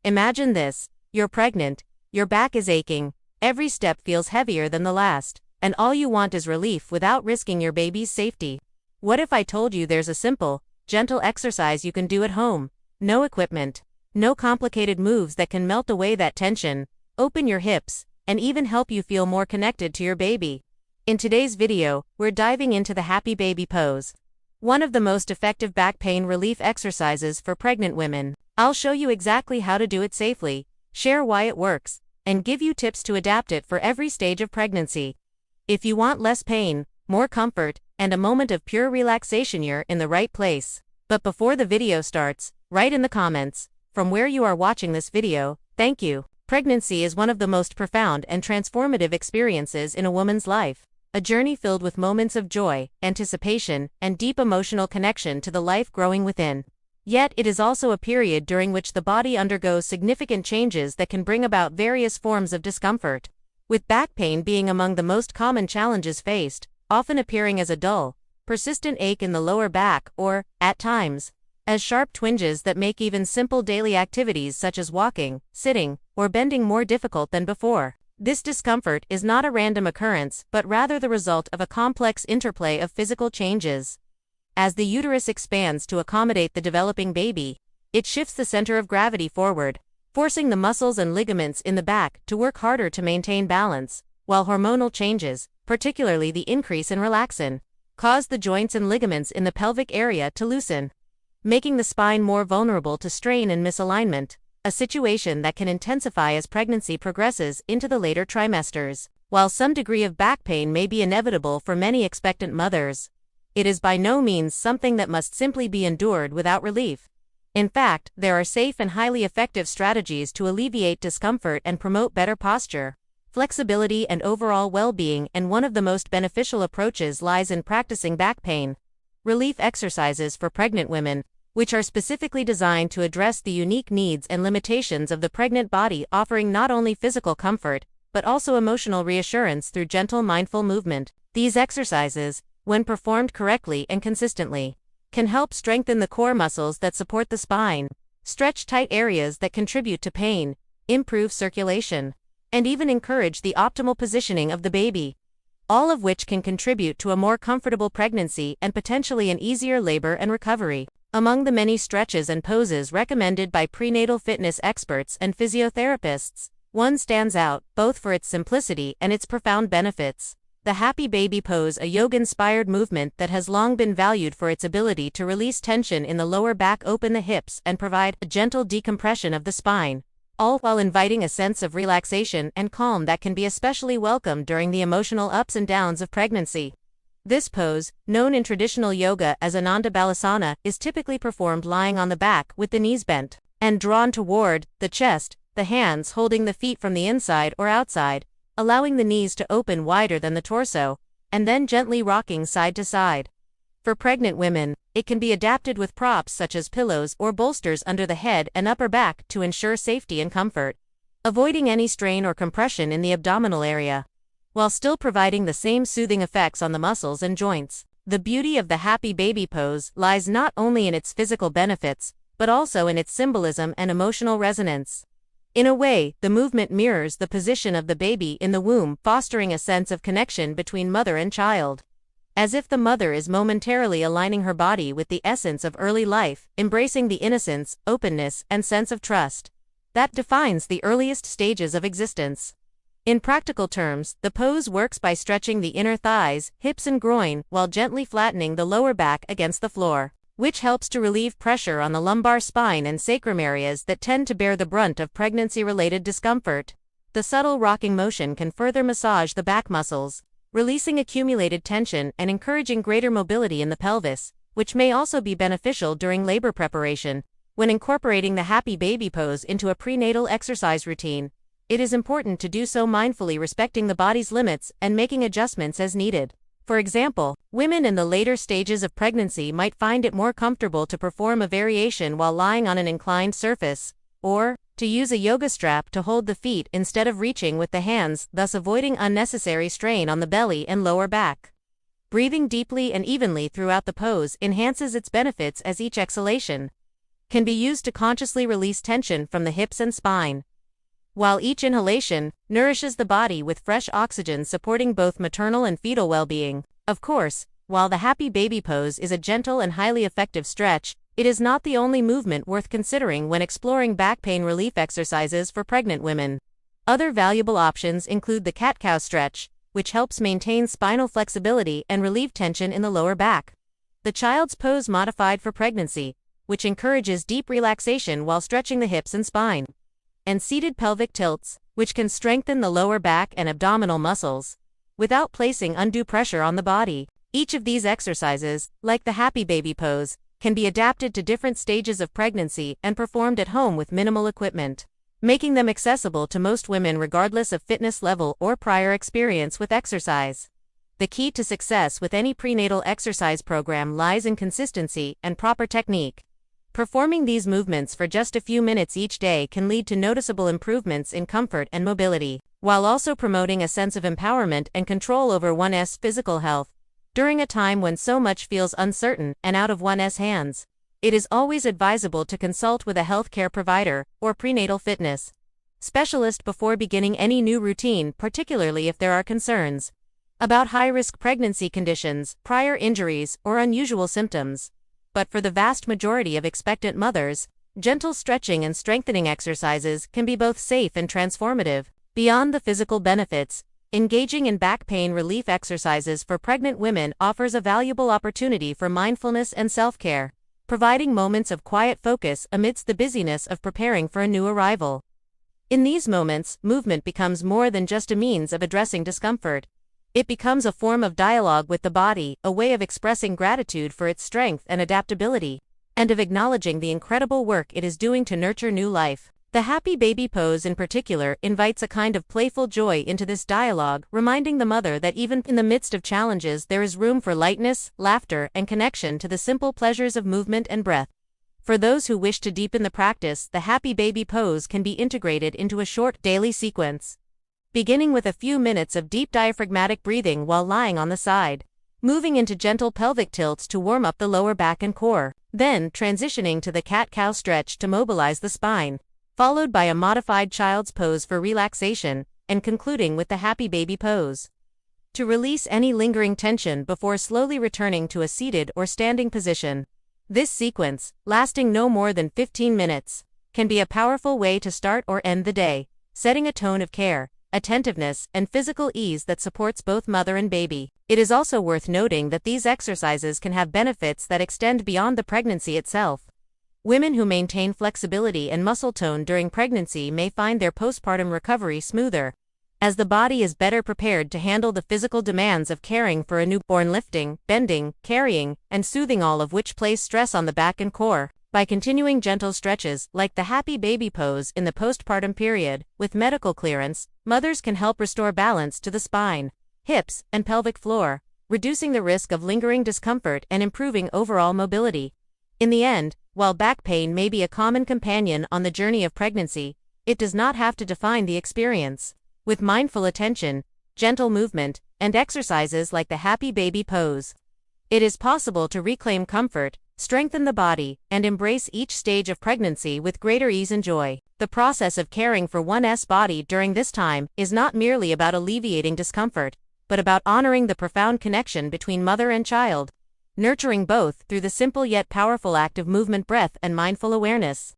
Imagine this: you're pregnant, your back is aching, every step feels heavier than the last, and all you want is relief without risking your baby's safety. What if I told you there's a simple, gentle exercise you can do at home? No equipment, no complicated moves that can melt away that tension, open your hips, and even help you feel more connected to your baby. In today's video, we're diving into the happy baby pose, one of the most effective back pain relief exercises for pregnant women. I'll show you exactly how to do it safely, share why it works, and give you tips to adapt it for every stage of pregnancy. If you want less pain, more comfort, and a moment of pure relaxation, you're in the right place. But before the video starts, write in the comments, from where you are watching this video, thank you. Pregnancy is one of the most profound and transformative experiences in a woman's life, a journey filled with moments of joy, anticipation, and deep emotional connection to the life growing within. Yet it is also a period during which the body undergoes significant changes that can bring about various forms of discomfort, with back pain being among the most common challenges faced, often appearing as a dull, persistent ache in the lower back or, at times, as sharp twinges that make even simple daily activities such as walking, sitting, or bending more difficult than before. This discomfort is not a random occurrence but rather the result of a complex interplay of physical changes. As the uterus expands to accommodate the developing baby, it shifts the center of gravity forward, forcing the muscles and ligaments in the back to work harder to maintain balance, while hormonal changes, particularly the increase in relaxin, cause the joints and ligaments in the pelvic area to loosen, making the spine more vulnerable to strain and misalignment, a situation that can intensify as pregnancy progresses into the later trimesters. While some degree of back pain may be inevitable for many expectant mothers, it is by no means something that must simply be endured without relief. In fact, there are safe and highly effective strategies to alleviate discomfort and promote better posture, flexibility, and overall well-being, and one of the most beneficial approaches lies in practicing back pain relief exercises for pregnant women, which are specifically designed to address the unique needs and limitations of the pregnant body, offering not only physical comfort, but also emotional reassurance through gentle mindful movement. These exercises, when performed correctly and consistently, can help strengthen the core muscles that support the spine, stretch tight areas that contribute to pain, improve circulation, and even encourage the optimal positioning of the baby, all of which can contribute to a more comfortable pregnancy and potentially an easier labor and recovery. Among the many stretches and poses recommended by prenatal fitness experts and physiotherapists, one stands out, both for its simplicity and its profound benefits. The happy baby pose, a yoga-inspired movement that has long been valued for its ability to release tension in the lower back, open the hips, and provide a gentle decompression of the spine, all while inviting a sense of relaxation and calm that can be especially welcome during the emotional ups and downs of pregnancy. This pose, known in traditional yoga as Ananda Balasana, is typically performed lying on the back with the knees bent and drawn toward the chest, the hands holding the feet from the inside or outside, allowing the knees to open wider than the torso, and then gently rocking side to side. For pregnant women, it can be adapted with props such as pillows or bolsters under the head and upper back to ensure safety and comfort, avoiding any strain or compression in the abdominal area, while still providing the same soothing effects on the muscles and joints. The beauty of the happy baby pose lies not only in its physical benefits, but also in its symbolism and emotional resonance. In a way, the movement mirrors the position of the baby in the womb, fostering a sense of connection between mother and child, as if the mother is momentarily aligning her body with the essence of early life, embracing the innocence, openness, and sense of trust that defines the earliest stages of existence. In practical terms, the pose works by stretching the inner thighs, hips, and groin, while gently flattening the lower back against the floor, which helps to relieve pressure on the lumbar spine and sacrum areas that tend to bear the brunt of pregnancy-related discomfort. The subtle rocking motion can further massage the back muscles, releasing accumulated tension and encouraging greater mobility in the pelvis, which may also be beneficial during labor preparation. When incorporating the happy baby pose into a prenatal exercise routine, it is important to do so mindfully, respecting the body's limits and making adjustments as needed. For example, women in the later stages of pregnancy might find it more comfortable to perform a variation while lying on an inclined surface, or to use a yoga strap to hold the feet instead of reaching with the hands, thus avoiding unnecessary strain on the belly and lower back. Breathing deeply and evenly throughout the pose enhances its benefits as each exhalation can be used to consciously release tension from the hips and spine. While each inhalation nourishes the body with fresh oxygen, supporting both maternal and fetal well-being. Of course, while the happy baby pose is a gentle and highly effective stretch, it is not the only movement worth considering when exploring back pain relief exercises for pregnant women. Other valuable options include the cat-cow stretch, which helps maintain spinal flexibility and relieve tension in the lower back. The child's pose modified for pregnancy, which encourages deep relaxation while stretching the hips and spine. And seated pelvic tilts, which can strengthen the lower back and abdominal muscles, without placing undue pressure on the body. Each of these exercises, like the happy baby pose, can be adapted to different stages of pregnancy and performed at home with minimal equipment, making them accessible to most women regardless of fitness level or prior experience with exercise. The key to success with any prenatal exercise program lies in consistency and proper technique. Performing these movements for just a few minutes each day can lead to noticeable improvements in comfort and mobility, while also promoting a sense of empowerment and control over one's physical health. During a time when so much feels uncertain and out of one's hands, it is always advisable to consult with a healthcare provider or prenatal fitness specialist before beginning any new routine, particularly if there are concerns about high-risk pregnancy conditions, prior injuries, or unusual symptoms. But for the vast majority of expectant mothers, gentle stretching and strengthening exercises can be both safe and transformative. Beyond the physical benefits, engaging in back pain relief exercises for pregnant women offers a valuable opportunity for mindfulness and self-care, providing moments of quiet focus amidst the busyness of preparing for a new arrival. In these moments, movement becomes more than just a means of addressing discomfort. It becomes a form of dialogue with the body, a way of expressing gratitude for its strength and adaptability, and of acknowledging the incredible work it is doing to nurture new life. The happy baby pose in particular invites a kind of playful joy into this dialogue, reminding the mother that even in the midst of challenges there is room for lightness, laughter, and connection to the simple pleasures of movement and breath. For those who wish to deepen the practice, the happy baby pose can be integrated into a short daily sequence, beginning with a few minutes of deep diaphragmatic breathing while lying on the side, moving into gentle pelvic tilts to warm up the lower back and core, then transitioning to the cat-cow stretch to mobilize the spine, followed by a modified child's pose for relaxation, and concluding with the happy baby pose to release any lingering tension before slowly returning to a seated or standing position. This sequence, lasting no more than 15 minutes, can be a powerful way to start or end the day, setting a tone of care, attentiveness, and physical ease that supports both mother and baby. It is also worth noting that these exercises can have benefits that extend beyond the pregnancy itself. Women who maintain flexibility and muscle tone during pregnancy may find their postpartum recovery smoother, as the body is better prepared to handle the physical demands of caring for a newborn, lifting, bending, carrying, and soothing, all of which place stress on the back and core. By continuing gentle stretches, like the happy baby pose in the postpartum period, with medical clearance, mothers can help restore balance to the spine, hips, and pelvic floor, reducing the risk of lingering discomfort and improving overall mobility. In the end, while back pain may be a common companion on the journey of pregnancy, it does not have to define the experience. With mindful attention, gentle movement, and exercises like the happy baby pose, it is possible to reclaim comfort, strengthen the body, and embrace each stage of pregnancy with greater ease and joy. The process of caring for one's body during this time is not merely about alleviating discomfort, but about honoring the profound connection between mother and child, nurturing both through the simple yet powerful act of movement, breath, and mindful awareness.